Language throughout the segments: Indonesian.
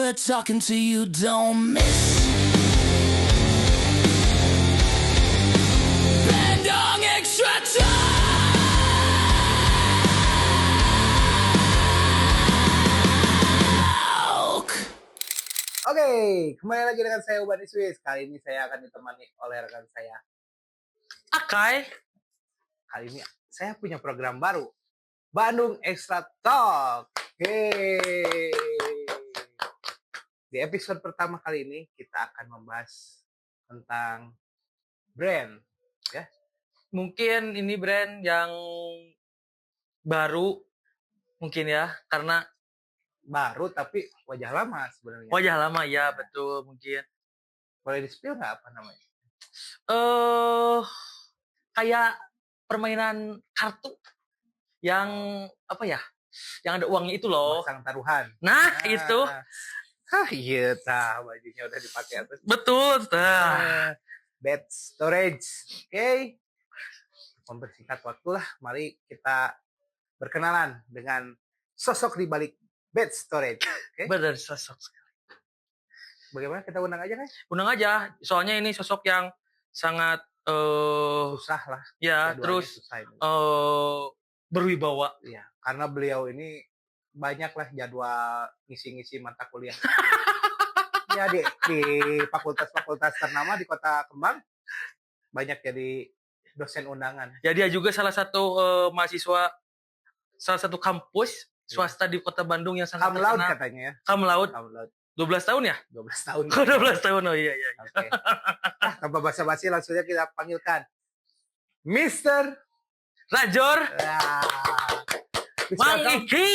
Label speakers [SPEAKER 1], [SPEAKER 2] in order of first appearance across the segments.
[SPEAKER 1] we're talking to you, don't miss. Bandung Extra Talk.
[SPEAKER 2] Oke, kembali lagi dengan saya Uban Iswis. Kali ini saya akan ditemani oleh rekan saya
[SPEAKER 3] Akai.
[SPEAKER 2] Kali ini saya punya program baru, Bandung Extra Talk. Yeay. Di episode pertama kali ini kita akan membahas tentang brand.
[SPEAKER 3] Mungkin ini brand yang baru mungkin ya, karena
[SPEAKER 2] Baru tapi wajah lama sebenarnya.
[SPEAKER 3] wajah lama ya, betul mungkin.
[SPEAKER 2] Boleh di-spill nggak apa namanya?
[SPEAKER 3] Kayak permainan kartu yang apa ya? Yang ada uangnya itu loh.
[SPEAKER 2] Pasang taruhan.
[SPEAKER 3] Nah, itu.
[SPEAKER 2] Iya, bajunya udah dipakai atas.
[SPEAKER 3] Betul.
[SPEAKER 2] Bed storage. Oke. Mempersingkat waktu lah, mari kita berkenalan dengan sosok di balik bed storage. Oke.
[SPEAKER 3] Benar, sosok.
[SPEAKER 2] Bagaimana kita undang aja kan?
[SPEAKER 3] Undang aja, soalnya ini sosok yang sangat
[SPEAKER 2] Susah lah.
[SPEAKER 3] ya,
[SPEAKER 2] Jadwalnya
[SPEAKER 3] terus
[SPEAKER 2] susah ini.
[SPEAKER 3] berwibawa.
[SPEAKER 2] Iya, karena beliau ini banyak lah jadwal ngisi-ngisi mata kuliah. Ya di fakultas-fakultas ternama di Kota Kembang banyak jadi dosen undangan.
[SPEAKER 3] Ya, dia juga salah satu mahasiswa salah satu kampus swasta di Kota Bandung yang sangat
[SPEAKER 2] Kamlaut
[SPEAKER 3] terkenal.
[SPEAKER 2] katanya ya.
[SPEAKER 3] Kamlaut.
[SPEAKER 2] Kamlaut
[SPEAKER 3] 12 tahun ya?
[SPEAKER 2] 12 tahun.
[SPEAKER 3] Oh, 12 tahun. Oh iya.
[SPEAKER 2] Oke. Tanpa basa-basi langsung saja kita panggilkan Mr.
[SPEAKER 3] Rajor Mang Iki.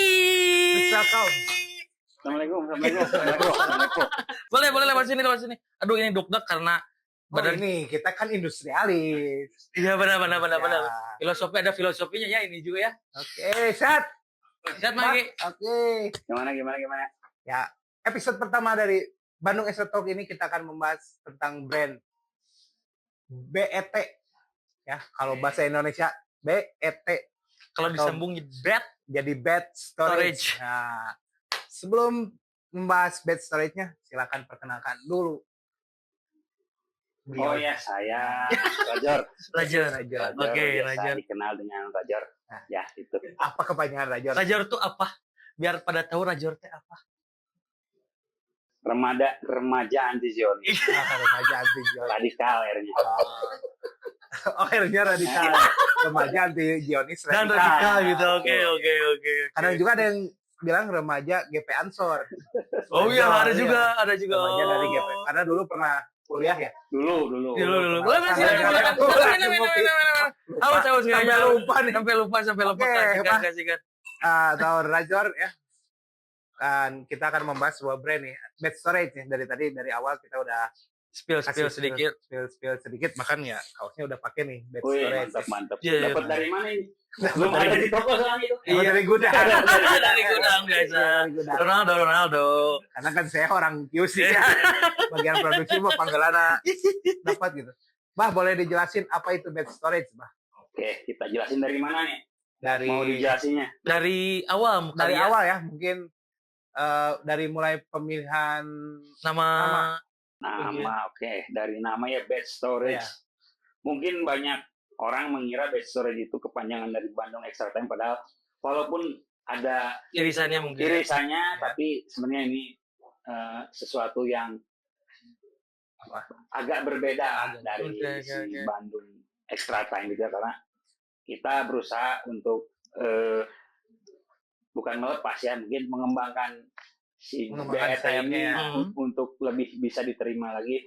[SPEAKER 2] Assalamualaikum.
[SPEAKER 4] Assalamualaikum.
[SPEAKER 3] Boleh lewat sini. Aduh, ini deg-deg karena badan.
[SPEAKER 2] Ini kita kan industrialis.
[SPEAKER 3] Iya, benar.
[SPEAKER 2] Ya.
[SPEAKER 3] Filosofi ada filosofinya ya ini juga ya.
[SPEAKER 2] Oke, Sat.
[SPEAKER 3] Lihat Mang Iki.
[SPEAKER 2] Oke.
[SPEAKER 4] Gimana?
[SPEAKER 2] Ya, episode pertama dari Bandung Extra Talk ini kita akan membahas tentang brand BET. Ya, kalau bahasa Indonesia BET.
[SPEAKER 3] Kalau disambung bed
[SPEAKER 2] Jadi bed storage.
[SPEAKER 3] Storage.
[SPEAKER 2] Nah, sebelum membahas bed storage-nya, silakan perkenalkan dulu.
[SPEAKER 4] Oh ya, saya Rajor.
[SPEAKER 3] Rajor. Oke,
[SPEAKER 4] Biasa
[SPEAKER 3] Rajor.
[SPEAKER 4] dikenal dengan Rajor.
[SPEAKER 2] Nah.
[SPEAKER 4] Ya, itu.
[SPEAKER 2] Apa kepanjangan Rajor?
[SPEAKER 3] Rajor tuh apa? Biar pada tahu Rajor teh apa.
[SPEAKER 4] Remaja anti Zionis.
[SPEAKER 2] Remaja anti Zionis.
[SPEAKER 4] Radikal R-nya.
[SPEAKER 2] Oh, akhirnya radikal. Remaja anti Zionis
[SPEAKER 3] Dan
[SPEAKER 2] radikal.
[SPEAKER 3] radikal gitu. Oke.
[SPEAKER 2] Kadang juga ada yang bilang remaja GP Ansor.
[SPEAKER 3] Oh iya, ada juga.
[SPEAKER 2] Remaja dari GP. Karena dulu pernah kuliah ya.
[SPEAKER 4] Dulu.
[SPEAKER 3] Boleh silakan. Awas sampai lupa.
[SPEAKER 2] Oke,
[SPEAKER 3] Kasihkan.
[SPEAKER 2] Tahun Rajor ya. Dan kita akan membahas sebuah brand nih, bed storage nih. Dari awal kita udah
[SPEAKER 3] Spill
[SPEAKER 2] kasih
[SPEAKER 3] sedikit.
[SPEAKER 2] spill sedikit. Makan ya kaosnya udah pakai nih bed
[SPEAKER 4] Wih,
[SPEAKER 2] storage.
[SPEAKER 4] mantap.
[SPEAKER 3] Iya.
[SPEAKER 4] Dapat dari mana ini? Belum ada di toko soalnya itu.
[SPEAKER 2] Iya. Dari gudang.
[SPEAKER 3] Dari gudang biasa.
[SPEAKER 2] Dari gudang.
[SPEAKER 3] Ronaldo.
[SPEAKER 2] Karena kan saya orang QC ya. Bagian produksi mah panggilannya dapat gitu. Bah, boleh dijelasin apa itu bed storage, Bah?
[SPEAKER 4] Oke, kita jelasin dari mana nih?
[SPEAKER 2] Dari
[SPEAKER 4] Mau dijelasinnya?
[SPEAKER 3] Dari awal
[SPEAKER 2] dari
[SPEAKER 3] kali ya.
[SPEAKER 2] awal ya, mungkin dari mulai pemilihan
[SPEAKER 3] Nama.
[SPEAKER 4] Nama, oke. Dari nama ya bed storage.
[SPEAKER 2] Iya.
[SPEAKER 4] Mungkin banyak orang mengira bed storage itu kepanjangan dari Bandung Extra Time, padahal walaupun ada
[SPEAKER 3] Irisannya mungkin.
[SPEAKER 4] irisannya, tapi sebenarnya ini sesuatu yang agak berbeda dari si Bandung Extra Time gitu ya, karena kita berusaha untuk bukan melepas ya, mungkin mengembangkan si BET ini untuk lebih bisa diterima lagi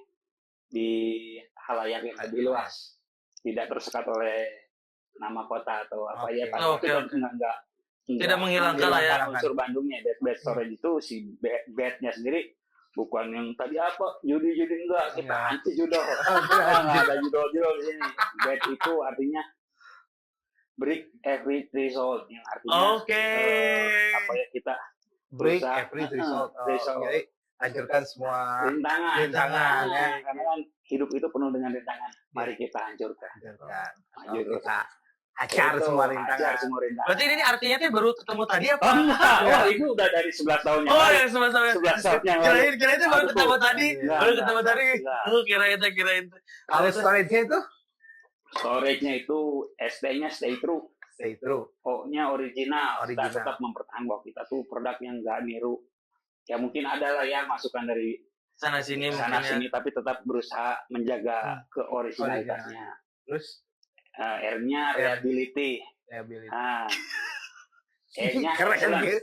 [SPEAKER 4] di halayak yang lebih luas, tidak tersekat oleh nama kota atau apa ya, tapi enggak
[SPEAKER 3] tidak menghilangkan lah ya
[SPEAKER 4] unsur Bandungnya. Bed storage itu si bednya sendiri bukan yang tadi apa judi enggak, kita anti judo. Nggak ada judo di sini. Bed itu artinya break every threshold, yang artinya apa ya, kita
[SPEAKER 2] break
[SPEAKER 4] berusaha,
[SPEAKER 2] every threshold. Jadi hancurkan semua
[SPEAKER 4] rintangan
[SPEAKER 2] ya.
[SPEAKER 4] Karena kan hidup itu penuh dengan rintangan. Mari kita hancurkan.
[SPEAKER 2] Kita Acar
[SPEAKER 4] Itu,
[SPEAKER 2] semua
[SPEAKER 4] Acar
[SPEAKER 2] rintangan.
[SPEAKER 4] semua rintangan.
[SPEAKER 3] Berarti ini artinya tuh baru ketemu tadi apa?
[SPEAKER 4] Oh enggak, wah itu udah dari 11 tahun yang
[SPEAKER 3] Oh,
[SPEAKER 4] lalu.
[SPEAKER 3] yang sama-sama.
[SPEAKER 4] 11 tahun yang lalu.
[SPEAKER 3] Kirain itu baru
[SPEAKER 4] Aku
[SPEAKER 3] ketemu
[SPEAKER 4] tuh.
[SPEAKER 3] tadi.
[SPEAKER 4] Enggak,
[SPEAKER 3] Baru ketemu tadi.
[SPEAKER 4] enggak.
[SPEAKER 3] Oh, kirain.
[SPEAKER 2] Kalau storage-nya itu
[SPEAKER 4] Storage-nya itu ST-nya stay true.
[SPEAKER 2] stay true.
[SPEAKER 4] O-nya original.
[SPEAKER 2] Original.
[SPEAKER 4] Kita tetap mempertahankan bahwa kita tuh produk yang nggak niru. Ya mungkin ada lah ya masukan dari
[SPEAKER 3] Sana sini
[SPEAKER 4] sana
[SPEAKER 3] mungkin ya.
[SPEAKER 4] sini, tapi tetap berusaha menjaga keoriginalitasnya.
[SPEAKER 2] Terus
[SPEAKER 4] R-nya reliability.
[SPEAKER 2] reliability.
[SPEAKER 4] Nah, E-nya
[SPEAKER 2] Keren
[SPEAKER 4] excellence.
[SPEAKER 2] gitu.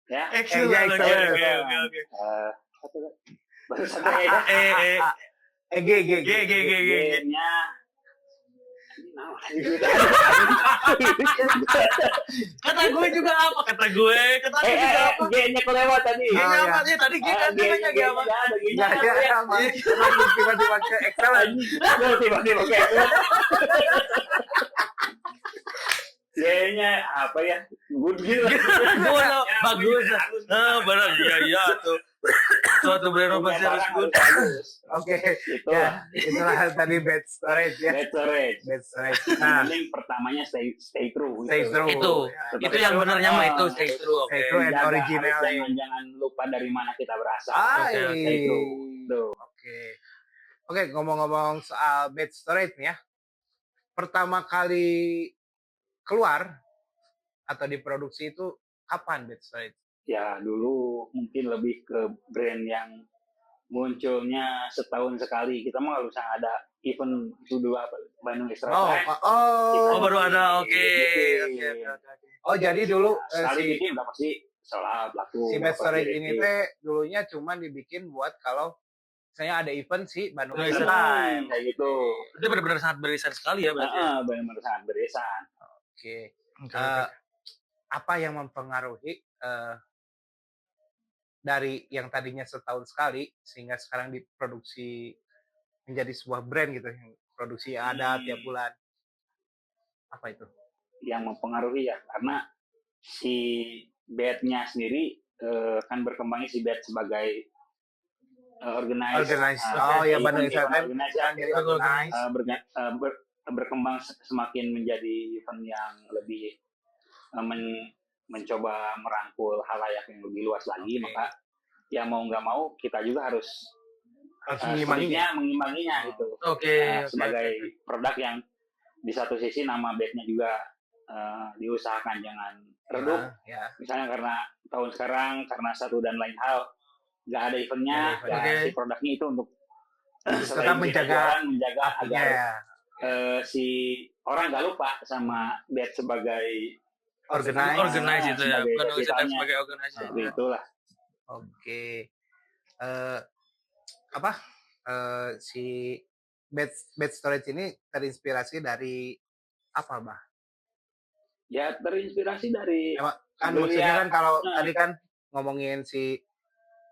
[SPEAKER 4] Ya.
[SPEAKER 3] Excellent.
[SPEAKER 2] Excellent.
[SPEAKER 3] Oke.
[SPEAKER 4] Apa tuh? Baru satu E dah.
[SPEAKER 2] G.
[SPEAKER 4] G-nya
[SPEAKER 3] Kata gue juga apa? Kata gue juga apa?
[SPEAKER 4] G-nya kelewat tadi.
[SPEAKER 3] G-nya
[SPEAKER 2] Oh,
[SPEAKER 3] apa
[SPEAKER 2] ya.
[SPEAKER 3] sih? Tadi G kan namanya G apa?
[SPEAKER 2] Ya, tiba-tiba ke excellent.
[SPEAKER 4] Tiba-tiba kayak G-nya apa ya? Good gitu.
[SPEAKER 3] Gue tau, bagus. Benar, iya tuh. Suatu berinovasi harus good.
[SPEAKER 2] Oke.
[SPEAKER 4] Itu
[SPEAKER 2] Ya, itulah tadi bed storage ya.
[SPEAKER 4] bed storage.
[SPEAKER 2] Bed storage.
[SPEAKER 4] Nah,
[SPEAKER 2] Nah,
[SPEAKER 4] pertamanya stay true.
[SPEAKER 2] stay true.
[SPEAKER 3] Itu.
[SPEAKER 2] Ya.
[SPEAKER 3] Itu yang benernya mah itu stay true. Oke.
[SPEAKER 2] Stay true and
[SPEAKER 4] Jaga,
[SPEAKER 2] original.
[SPEAKER 4] harus jangan lupa dari mana kita berasal.
[SPEAKER 2] Ay.
[SPEAKER 4] Stay true. Tuh.
[SPEAKER 2] Oke, ngomong-ngomong soal bed storage nih ya. Pertama kali keluar atau diproduksi itu kapan bed storage?
[SPEAKER 4] Ya dulu mungkin lebih ke brand yang munculnya setahun sekali. Kita mah kalau misalnya ada event itu dulu apa Bandung Extra Time.
[SPEAKER 3] Oh, baru ada. Oke.
[SPEAKER 2] Oh, jadi dulu
[SPEAKER 4] sekali
[SPEAKER 2] si
[SPEAKER 4] bikin udah pasti sold laku.
[SPEAKER 2] bed storage
[SPEAKER 4] Dapat
[SPEAKER 2] ini
[SPEAKER 4] rezeki.
[SPEAKER 2] teh dulunya cuma dibikin buat kalau misalnya ada event si Bandung
[SPEAKER 3] Bandung
[SPEAKER 2] Extra
[SPEAKER 3] Extra
[SPEAKER 2] Time.
[SPEAKER 4] Kayak gitu.
[SPEAKER 3] Itu benar-benar sangat beririsan sekali ya berarti.
[SPEAKER 4] Benar-benar sangat berisan.
[SPEAKER 2] Oke.
[SPEAKER 3] Oke.
[SPEAKER 2] Apa yang mempengaruhi dari yang tadinya setahun sekali sehingga sekarang diproduksi menjadi sebuah brand gitu, yang produksi ada tiap bulan. Apa itu?
[SPEAKER 4] Yang mempengaruhi ya karena si bednya sendiri kan berkembangnya si bed sebagai organize.
[SPEAKER 2] Oh ya, Bandung Extra Time
[SPEAKER 4] Organize
[SPEAKER 2] sekarang jadi organize.
[SPEAKER 4] berkembang semakin menjadi event yang lebih mencoba merangkul halayak yang lebih luas lagi.
[SPEAKER 2] Oke.
[SPEAKER 4] Maka ya mau nggak mau kita juga harus mengimbanginya gitu.
[SPEAKER 3] Oke.
[SPEAKER 4] Sebagai produk yang di satu sisi nama bednya juga diusahakan jangan redup.
[SPEAKER 2] Ya.
[SPEAKER 4] Misalnya karena tahun sekarang karena satu dan lain hal nggak ada eventnya,
[SPEAKER 2] Nggak ada
[SPEAKER 3] event.
[SPEAKER 4] ya si produknya itu untuk
[SPEAKER 2] Tetap
[SPEAKER 4] selain kita
[SPEAKER 2] menjaga
[SPEAKER 4] jualan, menjaga agar
[SPEAKER 2] Ya.
[SPEAKER 4] si orang nggak lupa sama bed sebagai
[SPEAKER 3] Organize itu ya.
[SPEAKER 4] sebagai
[SPEAKER 3] Bandung Extra Time
[SPEAKER 4] ceritanya.
[SPEAKER 3] sebagai organize.
[SPEAKER 4] Seperti itulah.
[SPEAKER 2] Oke. Si bed storage ini terinspirasi dari apa, Bah?
[SPEAKER 4] Ya terinspirasi dari
[SPEAKER 2] Kan
[SPEAKER 4] Dulu
[SPEAKER 2] maksudnya
[SPEAKER 4] ya.
[SPEAKER 2] kan kalau
[SPEAKER 4] Nah.
[SPEAKER 2] tadi kan ngomongin si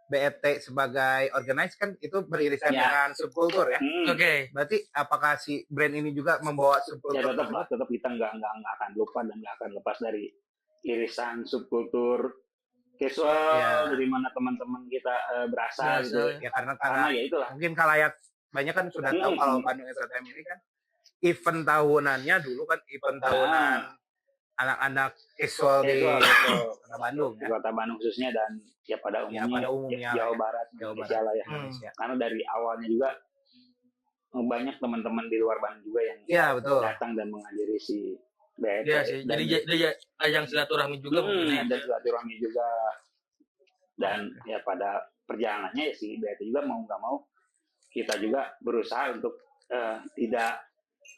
[SPEAKER 2] BFT sebagai organize kan itu beririsan
[SPEAKER 4] Ya.
[SPEAKER 2] dengan subkultur ya.
[SPEAKER 3] Oke.
[SPEAKER 2] Berarti apakah si brand ini juga membawa
[SPEAKER 4] Ya
[SPEAKER 2] subkultur?
[SPEAKER 4] tetap kita nggak akan lupa dan nggak akan lepas dari irisan subkultur casual
[SPEAKER 2] Ya.
[SPEAKER 4] dari mana teman-teman kita berasal gitu.
[SPEAKER 2] Ya karena
[SPEAKER 4] Ya itulah.
[SPEAKER 2] mungkin kalayak banyak kan sudah tahu kalau Bandung Extra Time ini kan event tahunannya dulu kan event tahunan anak-anak casual di Kota Bandung
[SPEAKER 4] Di
[SPEAKER 2] ya.
[SPEAKER 4] Kota Bandung khususnya dan ya pada umumnya, Jawa Barat, Indonesia lah ya.
[SPEAKER 2] Indonesia.
[SPEAKER 4] Karena dari awalnya juga banyak teman-teman di luar Bandung juga yang
[SPEAKER 2] Iya, betul.
[SPEAKER 4] datang dan menghadiri si BFT.
[SPEAKER 3] Iya sih. Jadi dia ajang silaturahmi juga mungkin ya.
[SPEAKER 4] dan silaturahmi juga. Dan ya pada perjalanannya ya si BFT juga mau nggak mau kita juga berusaha untuk tidak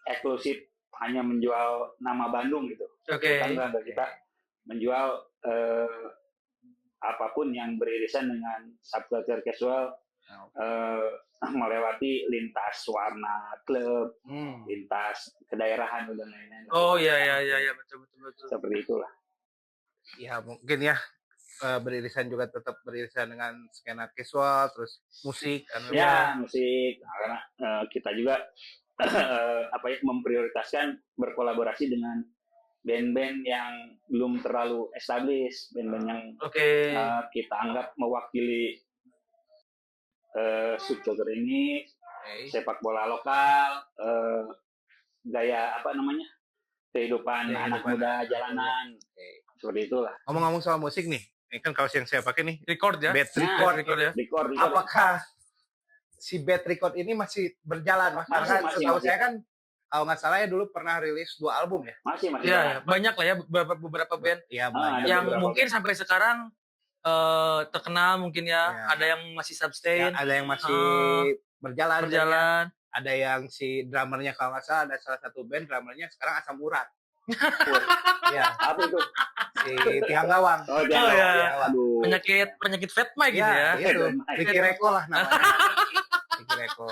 [SPEAKER 4] eksklusif hanya menjual nama Bandung gitu.
[SPEAKER 3] Oke.
[SPEAKER 4] Kita menjual apapun yang beririsan dengan subculture casual melewati lintas warna klub, lintas kedaerahan dan lain-lain.
[SPEAKER 3] Oh iya betul.
[SPEAKER 4] Seperti itulah.
[SPEAKER 2] Ya mungkin ya beririsan juga tetap beririsan dengan skena casual terus musik kan.
[SPEAKER 4] Ya musik karena kita juga memprioritaskan berkolaborasi dengan band-band yang belum terlalu established, band-band yang kita anggap mewakili subkultur ini, sepak bola lokal, gaya kehidupan
[SPEAKER 2] Ya,
[SPEAKER 4] anak
[SPEAKER 2] kehidupan
[SPEAKER 4] muda
[SPEAKER 2] anak
[SPEAKER 4] jalanan. Seperti itulah.
[SPEAKER 2] Ngomong-ngomong soal musik nih, ini kan kaos yang saya pakai nih,
[SPEAKER 3] Record ya.
[SPEAKER 2] Bad
[SPEAKER 4] Nah,
[SPEAKER 2] Record.
[SPEAKER 3] Record ya.
[SPEAKER 4] Record.
[SPEAKER 2] Apakah si Bad Record ini masih berjalan, Mas? Karena
[SPEAKER 4] Masih.
[SPEAKER 2] setahu saya kan, kalau nggak salah ya dulu pernah rilis 2 album ya.
[SPEAKER 4] Masih
[SPEAKER 3] Ya,
[SPEAKER 4] jalan.
[SPEAKER 3] banyak lah ya beberapa band
[SPEAKER 2] Iya,
[SPEAKER 4] ada
[SPEAKER 2] banyak.
[SPEAKER 3] yang
[SPEAKER 4] beberapa
[SPEAKER 3] mungkin sampai sekarang terkenal mungkin ya.
[SPEAKER 2] Ya.
[SPEAKER 3] Ada yang masih
[SPEAKER 2] Ya,
[SPEAKER 3] sustain,
[SPEAKER 2] ada yang masih berjalan.
[SPEAKER 3] berjalan.
[SPEAKER 2] Ada yang si drummernya kalau nggak salah ada salah satu band drummernya sekarang asam urat. Ya,
[SPEAKER 4] Apa itu?
[SPEAKER 2] si Tiang Gawang.
[SPEAKER 4] Oh,
[SPEAKER 3] ya.
[SPEAKER 4] Aduh.
[SPEAKER 3] Penyakit fatma gitu ya.
[SPEAKER 2] Itu. Ricky Reko lah namanya. Ricky Reko.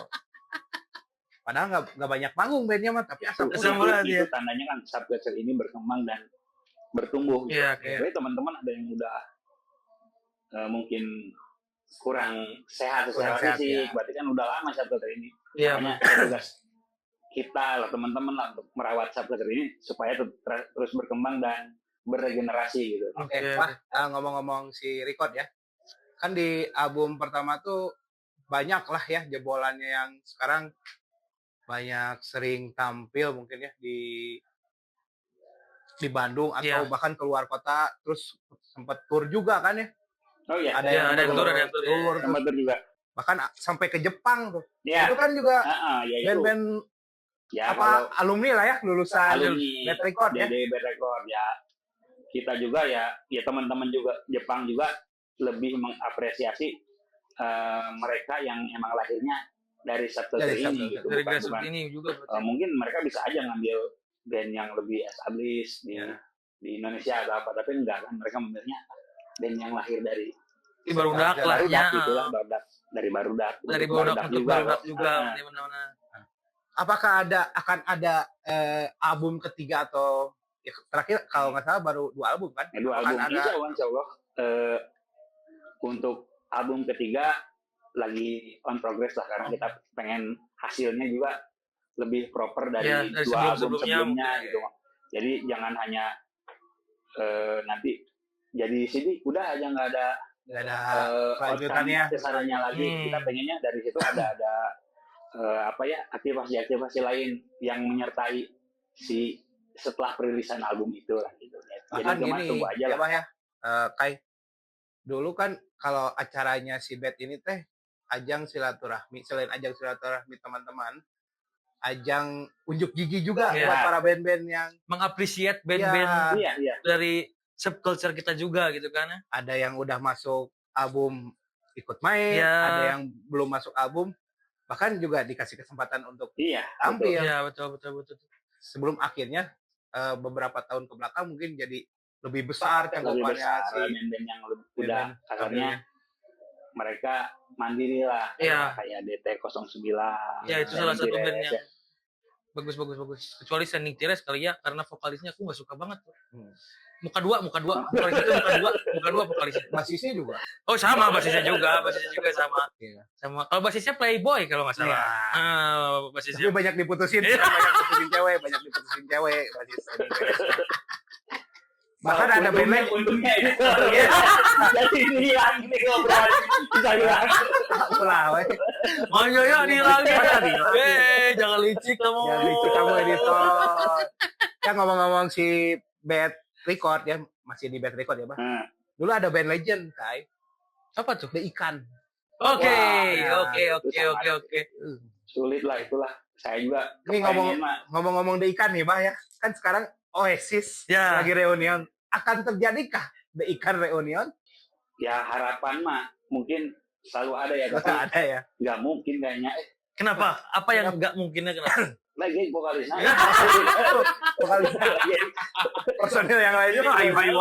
[SPEAKER 2] Padahal nggak banyak panggung bandnya mah, tapi asam
[SPEAKER 3] Asam
[SPEAKER 2] urat.
[SPEAKER 3] urat.
[SPEAKER 4] Itu
[SPEAKER 3] ya.
[SPEAKER 4] tandanya kan subculture ini berkembang dan bertumbuh. Gitu.
[SPEAKER 3] Iya, kayak
[SPEAKER 4] Jadi teman-teman ada yang udah mungkin kurang sehat secara
[SPEAKER 2] Kurang sehat,
[SPEAKER 4] fisik,
[SPEAKER 2] ya.
[SPEAKER 4] berarti kan udah lama subculture ini.
[SPEAKER 3] Iya,
[SPEAKER 4] Makanya tugas kita lah teman-teman lah untuk merawat subculture ini supaya terus berkembang dan beregenerasi gitu.
[SPEAKER 3] Oke.
[SPEAKER 2] Pak, ngomong-ngomong si Record ya. Kan di album pertama tuh banyak lah ya jebolannya yang sekarang banyak sering tampil mungkin ya di Bandung atau
[SPEAKER 3] Iya.
[SPEAKER 2] bahkan keluar kota, terus sempat tour juga kan ya.
[SPEAKER 4] Oh iya,
[SPEAKER 3] Iya, ada yang tour,
[SPEAKER 2] tour,
[SPEAKER 3] ya.
[SPEAKER 4] sama
[SPEAKER 2] terus
[SPEAKER 4] juga.
[SPEAKER 2] bahkan sampai ke Jepang tuh.
[SPEAKER 4] Ya,
[SPEAKER 2] Itu kan juga
[SPEAKER 4] ya itu.
[SPEAKER 2] band-band
[SPEAKER 4] Ya,
[SPEAKER 2] apa alumni lah ya, lulusan
[SPEAKER 4] alumni
[SPEAKER 2] Bad Record ya.
[SPEAKER 4] dari Bad Record ya. Kita juga ya teman-teman juga Jepang juga lebih mengapresiasi mereka yang emang lahirnya dari subculture
[SPEAKER 2] Dari
[SPEAKER 4] ini
[SPEAKER 2] subculture.
[SPEAKER 4] gitu.
[SPEAKER 3] Dari
[SPEAKER 4] Bukan-
[SPEAKER 3] grassroots
[SPEAKER 4] bukan-
[SPEAKER 3] ini juga berarti.
[SPEAKER 4] mungkin mereka bisa aja ngambil band yang lebih established di Indonesia atau apa, tapi enggak kan, mereka memilihnya band yang lahir dari
[SPEAKER 3] Di Barudak lah ya.
[SPEAKER 4] itulah, Barudak, dari Barudak
[SPEAKER 3] Dari Barudak untuk Barudak juga.
[SPEAKER 4] Nah,
[SPEAKER 3] Di mana-mana.
[SPEAKER 2] Apakah akan ada album ketiga atau ya, terakhir kalau nggak salah baru 2 album kan?
[SPEAKER 4] ya, 2
[SPEAKER 2] Akan
[SPEAKER 4] album insya Allah untuk album ketiga lagi on progress lah, karena kita pengen hasilnya juga lebih proper dari
[SPEAKER 3] Ya, dari
[SPEAKER 4] 2 album
[SPEAKER 3] sebelum-sebelumnya
[SPEAKER 4] sebelumnya
[SPEAKER 3] mungkin.
[SPEAKER 4] gitu. Jadi jangan hanya nanti jadi CD udah aja nggak ada
[SPEAKER 2] Nggak ada
[SPEAKER 4] outcome
[SPEAKER 2] kelanjutannya.
[SPEAKER 4] kesannya lagi. Kita pengennya dari situ ada aktivasi lain yang menyertai si setelah perilisan album itu lah gitu. Jadi
[SPEAKER 2] Bahkan
[SPEAKER 4] cuma
[SPEAKER 2] gini,
[SPEAKER 4] tunggu aja
[SPEAKER 2] ya
[SPEAKER 4] lah.
[SPEAKER 2] Bah ya, Kai, dulu kan kalau acaranya si Bad ini teh ajang silaturahmi, selain ajang silaturahmi teman-teman, ajang unjuk gigi juga
[SPEAKER 3] Iya.
[SPEAKER 2] buat para band-band yang
[SPEAKER 3] Mengapresiat band-band
[SPEAKER 4] Iya.
[SPEAKER 3] dari subculture kita juga gitu kan.
[SPEAKER 2] ada yang udah masuk album ikut main,
[SPEAKER 3] Iya.
[SPEAKER 2] ada yang belum masuk album, bahkan juga dikasih kesempatan untuk
[SPEAKER 4] Iya.
[SPEAKER 2] tampil.
[SPEAKER 3] Iya, betul.
[SPEAKER 2] Sebelum akhirnya beberapa tahun ke belakang mungkin jadi lebih besar
[SPEAKER 4] Lebih
[SPEAKER 2] cangkupannya
[SPEAKER 4] besar
[SPEAKER 2] si
[SPEAKER 4] band-band yang udah
[SPEAKER 2] band-band
[SPEAKER 4] kasarnya mereka mandiri lah,
[SPEAKER 3] Iya.
[SPEAKER 4] kayak DT09.
[SPEAKER 3] Ya, itu salah satu
[SPEAKER 4] Tires,
[SPEAKER 3] band yang
[SPEAKER 4] ya.
[SPEAKER 3] bagus. Kecuali Standing Tires kali ya, karena vokalisnya aku nggak suka banget.
[SPEAKER 2] Hmm.
[SPEAKER 3] Muka dua, vokalis itu muka dua vokalisnya.
[SPEAKER 2] basisnya juga.
[SPEAKER 3] Oh sama, basisnya juga sama.
[SPEAKER 2] Iya.
[SPEAKER 3] Sama. Kalau basisnya Playboy kalau nggak salah.
[SPEAKER 2] Tapi
[SPEAKER 3] Basisnya.
[SPEAKER 2] banyak diputusin,
[SPEAKER 3] Iya.
[SPEAKER 2] banyak diputusin cewek, basis. Bahkan ada band lain
[SPEAKER 4] untungnya itu. Jadi ini lagi nih ngobrol bisa bilang.
[SPEAKER 2] ulah we.
[SPEAKER 3] Oh iya nih lagi. Jangan licik kamu.
[SPEAKER 2] Ya itu kamu editor. Ya ngomong-ngomong si Bad Record ya, masih di Bad Record ya, Bang.
[SPEAKER 4] Nah,
[SPEAKER 2] Dulu ada band legend, Kai.
[SPEAKER 3] Apa tuh?
[SPEAKER 2] The Ikan.
[SPEAKER 3] Oke.
[SPEAKER 2] Wah,
[SPEAKER 4] sulit lah itulah. Saya juga
[SPEAKER 2] Ini
[SPEAKER 4] kepengen mah.
[SPEAKER 2] ngomong-ngomong The Ikan nih, Bah ya. Kan sekarang Oasis
[SPEAKER 3] Ya.
[SPEAKER 2] lagi reunion. Akan terjadikah The Ikan reunion?
[SPEAKER 4] Ya harapan mah mungkin selalu ada ya, tapi
[SPEAKER 2] Ada ya.
[SPEAKER 4] nggak mungkin kayaknya.
[SPEAKER 3] Kenapa? Apa yang nggak mungkinnya kenapa?
[SPEAKER 4] Lagi vokalisnya.
[SPEAKER 2] Vokalis personil yang lainnya mah ayo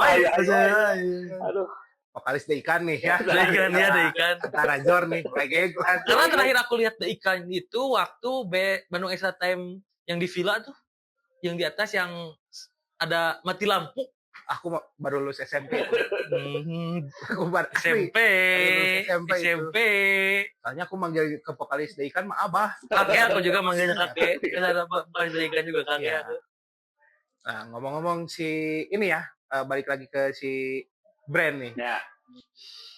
[SPEAKER 4] Aduh.
[SPEAKER 2] Vokalis The Ikan nih ya.
[SPEAKER 3] The Ikan ya, The Ikan.
[SPEAKER 2] Antara Jor nih, lagi
[SPEAKER 3] Karena terakhir aku lihat The Ikan itu waktu Bandung Extra Time yang di villa tuh, yang di atas yang ada mati lampu.
[SPEAKER 2] aku baru lulus SMP. Aku baru
[SPEAKER 3] SMP.
[SPEAKER 2] Soalnya aku manggil ke vokalis The Ikan mah Abah.
[SPEAKER 3] Kakek aku juga manggilnya kakek. Kita ada Pak The Ikan juga kakek
[SPEAKER 2] Iya.
[SPEAKER 3] aku.
[SPEAKER 2] Nah, ngomong-ngomong si ini ya, balik lagi ke si brand nih.
[SPEAKER 4] Ya.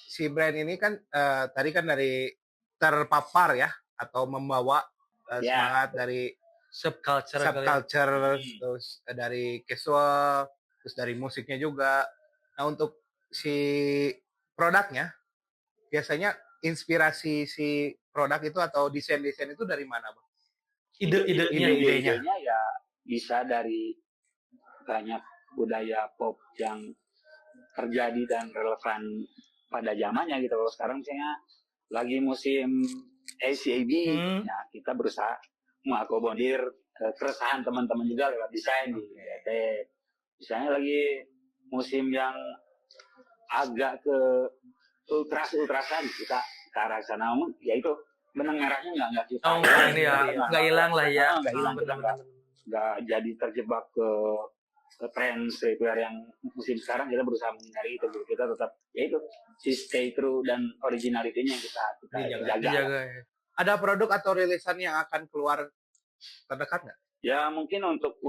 [SPEAKER 2] Si brand ini kan tadi kan dari terpapar ya atau membawa
[SPEAKER 4] Ya.
[SPEAKER 2] semangat dari
[SPEAKER 3] subculture kali ya.
[SPEAKER 2] subculture, terus dari casual, terus dari musiknya juga. Nah untuk si produknya, biasanya inspirasi si produk itu atau desain-desain itu dari mana, Bang?
[SPEAKER 3] Ide-idenya.
[SPEAKER 4] Ide-idenya ya bisa dari banyak budaya pop yang terjadi dan relevan pada zamannya gitu. Kalau sekarang misalnya lagi musim ACAB, ya kita berusaha mengakomodir keresahan teman-teman juga lewat desain di BT. Misalnya lagi musim yang agak ke ultrasan kita ke arah sana, ya itu benang merahnya nggak kita.
[SPEAKER 3] Oh, ini ya, nggak hilang lah ya.
[SPEAKER 4] Nggak hilang, kita
[SPEAKER 3] Benar-benar.
[SPEAKER 4] nggak jadi terjebak ke tren streetwear yang musim sekarang. Kita berusaha menghindari itu, kita tetap ya itu si stay true dan originality-nya yang kita jaga.
[SPEAKER 3] Dijaga ya.
[SPEAKER 2] Ada produk atau rilisan yang akan keluar terdekat nggak?
[SPEAKER 4] Ya mungkin untuk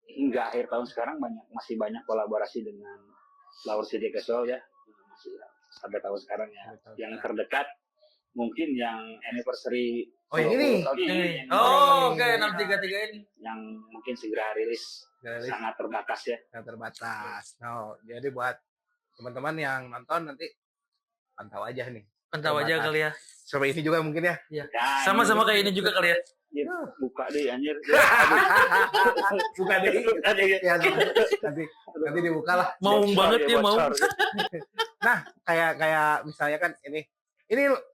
[SPEAKER 4] hingga akhir tahun sekarang masih banyak kolaborasi dengan Flower City Casual ya, masih sampai tahun sekarang ya. Yang terdekat mungkin yang anniversary.
[SPEAKER 2] Oh ini.
[SPEAKER 3] Oh oke, 633 ini.
[SPEAKER 4] Yang mungkin segera rilis. Sangat terbatas ya.
[SPEAKER 2] Sangat terbatas. No, jadi buat teman-teman yang nonton nanti pantau aja nih.
[SPEAKER 3] Pantau aja kali ya.
[SPEAKER 2] Seperti ini juga mungkin ya.
[SPEAKER 3] Iya.
[SPEAKER 4] Ya,
[SPEAKER 3] Sama-sama kayak ini juga kali ya.
[SPEAKER 4] Ya, buka deh anjir.
[SPEAKER 2] Bukan deh. Ya, nanti dibuka lah.
[SPEAKER 3] Mau banget ya mau.
[SPEAKER 2] Nah, kayak misalnya kan ini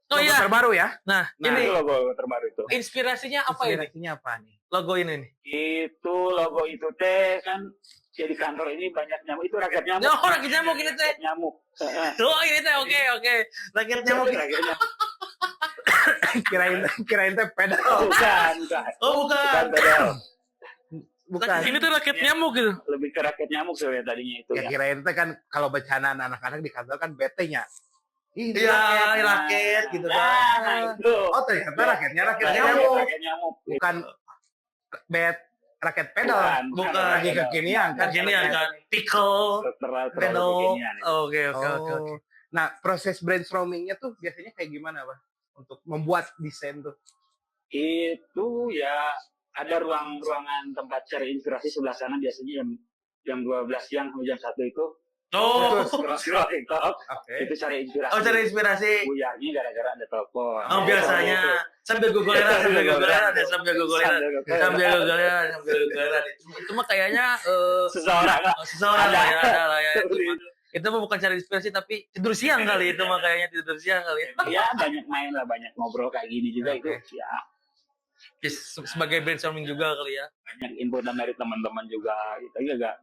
[SPEAKER 2] logo
[SPEAKER 3] iya.
[SPEAKER 2] terbaru ya.
[SPEAKER 3] Nah, ini
[SPEAKER 4] Itu logo terbaru itu.
[SPEAKER 3] inspirasinya apa ini?
[SPEAKER 2] Inspirasinya apa nih?
[SPEAKER 3] Logo ini nih.
[SPEAKER 4] Itu logo itu teh kan jadi kantor ini banyak nyamuk. Itu rakyat nyamuk.
[SPEAKER 3] Oh, rakyat nyamuk ini teh.
[SPEAKER 4] Nyamuk.
[SPEAKER 3] Oh, ini teh oke. Rakyat nyamuk.
[SPEAKER 4] Rakyat nyamuk.
[SPEAKER 2] kirain teh pedal.
[SPEAKER 4] Bukan.
[SPEAKER 3] Oh, bukan.
[SPEAKER 4] pedal.
[SPEAKER 2] Bukan.
[SPEAKER 3] Ini tuh rakyat nyamuk gitu.
[SPEAKER 4] Lebih ke rakyat nyamuk sebenarnya tadinya itu.
[SPEAKER 2] Ya kirain teh kan kalau bercandaan anak-anak di kantor kan bete-nya.
[SPEAKER 3] Iya, rakyat gitu
[SPEAKER 4] Nah,
[SPEAKER 3] kan.
[SPEAKER 4] itu.
[SPEAKER 2] Oh ternyata rakyatnya rakyat
[SPEAKER 3] Rakyat
[SPEAKER 2] nyamuk.
[SPEAKER 4] Rakyat nyamuk.
[SPEAKER 2] Bukan rakyat pedal.
[SPEAKER 3] Bukan.
[SPEAKER 2] Lagi kekinian kan.
[SPEAKER 3] Kekinian kan. Pickle.
[SPEAKER 4] Terlalu
[SPEAKER 3] Pedal.
[SPEAKER 4] kekinian.
[SPEAKER 3] Oke.
[SPEAKER 2] Oh. Nah, proses brainstormingnya tuh biasanya kayak gimana, Pak? Untuk membuat desain tuh.
[SPEAKER 4] Itu ya ada ruangan tempat cari inspirasi sebelah sana biasanya jam 12 siang sampai jam 1 itu.
[SPEAKER 3] Oh.
[SPEAKER 4] Scroll TikTok.
[SPEAKER 2] Oke.
[SPEAKER 4] Itu cari inspirasi.
[SPEAKER 3] Oh, cari inspirasi.
[SPEAKER 4] Buyarnya gara-gara ada telepon.
[SPEAKER 3] Oh, biasanya sambil googlein itu mah kayaknya
[SPEAKER 4] Seseorang
[SPEAKER 3] lah ya, ada lah ya. Itu mah bukan cari inspirasi tapi tidur siang kali itu mah kayaknya tidur siang kali.
[SPEAKER 4] Ya banyak main lah, banyak ngobrol kayak gini juga itu ya.
[SPEAKER 3] Sebagai brainstorming juga kali ya.
[SPEAKER 4] Banyak inputan dari teman-teman juga. Itu juga